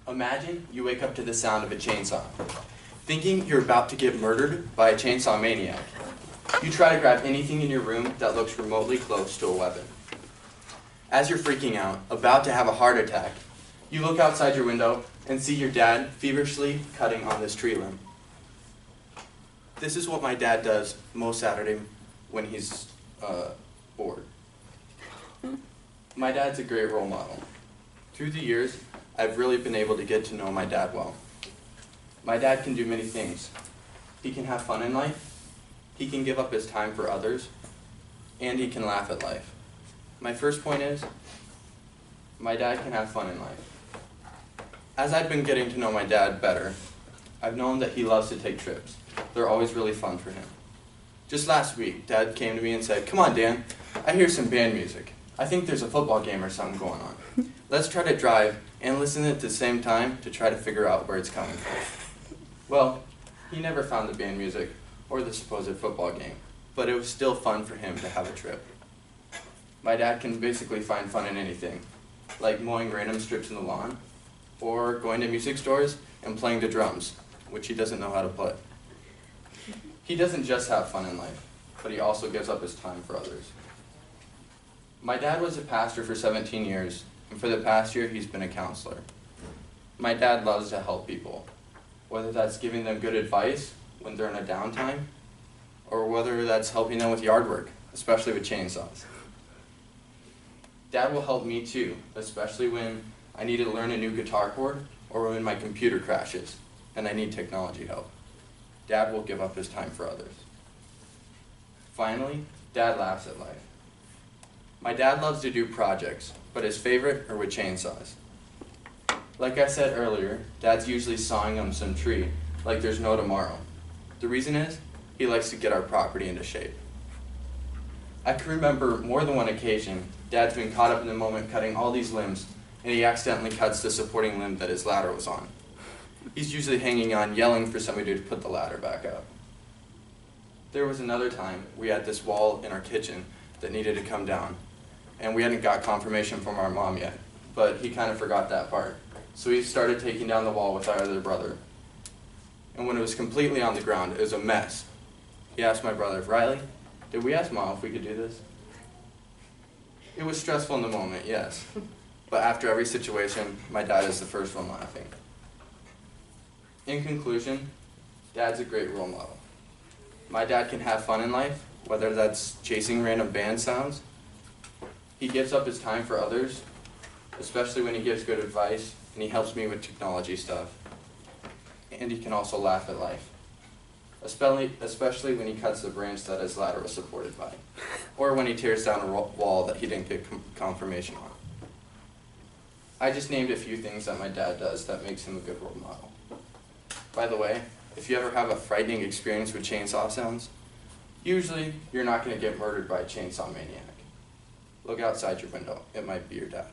Imagine you wake up to the sound of a chainsaw, thinking you're about to get murdered by a chainsaw maniac. You try to grab anything in your room that looks remotely close to a weapon. As you're freaking out, about to have a heart attack, you look outside your window and see your dad feverishly cutting on this tree limb. This is what my dad does most Saturday when he's bored. My dad's a great role model. Through the years, I've really been able to get to know my dad well. My dad can do many things. He can have fun in life, he can give up his time for others, and he can laugh at life. My first point is, my dad can have fun in life. As I've been getting to know my dad better, I've known that he loves to take trips. They're always really fun for him. Just last week, Dad came to me and said, "Come on, Dan, I hear some band music. I think there's a football game or something going on. Let's try to drive and listen at the same time to try to figure out where it's coming from." Well, he never found the band music or the supposed football game, but it was still fun for him to have a trip. My dad can basically find fun in anything, like mowing random strips in the lawn, or going to music stores and playing the drums, which he doesn't know how to play. He doesn't just have fun in life, but he also gives up his time for others. My dad was a pastor for 17 years, and for the past year he's been a counselor. My dad loves to help people, whether that's giving them good advice when they're in a downtime, or whether that's helping them with yard work, especially with chainsaws. Dad will help me too, especially when I need to learn a new guitar chord or when my computer crashes and I need technology help. Dad will give up his time for others. Finally, Dad laughs at life. My dad loves to do projects, but his favorite are with chainsaws. Like I said earlier, Dad's usually sawing on some tree like there's no tomorrow. The reason is, he likes to get our property into shape. I can remember more than one occasion, Dad's been caught up in the moment cutting all these limbs, and he accidentally cuts the supporting limb that his ladder was on. He's usually hanging on, yelling for somebody to put the ladder back up. There was another time we had this wall in our kitchen that needed to come down, and we hadn't got confirmation from our mom yet, but he kind of forgot that part. So he started taking down the wall with our other brother. And when it was completely on the ground, it was a mess. He asked my brother, "Riley, did we ask Mom if we could do this?" It was stressful in the moment, yes. But after every situation, my dad is the first one laughing. In conclusion, Dad's a great role model. My dad can have fun in life, whether that's chasing random band sounds. He gives up his time for others, especially when he gives good advice, and he helps me with technology stuff. And he can also laugh at life, especially when he cuts the branch that his ladder was supported by, or when he tears down a wall that he didn't get confirmation on. I just named a few things that my dad does that makes him a good role model. By the way, if you ever have a frightening experience with chainsaw sounds, usually you're not going to get murdered by a chainsaw maniac. Look outside your window. It might be your dad.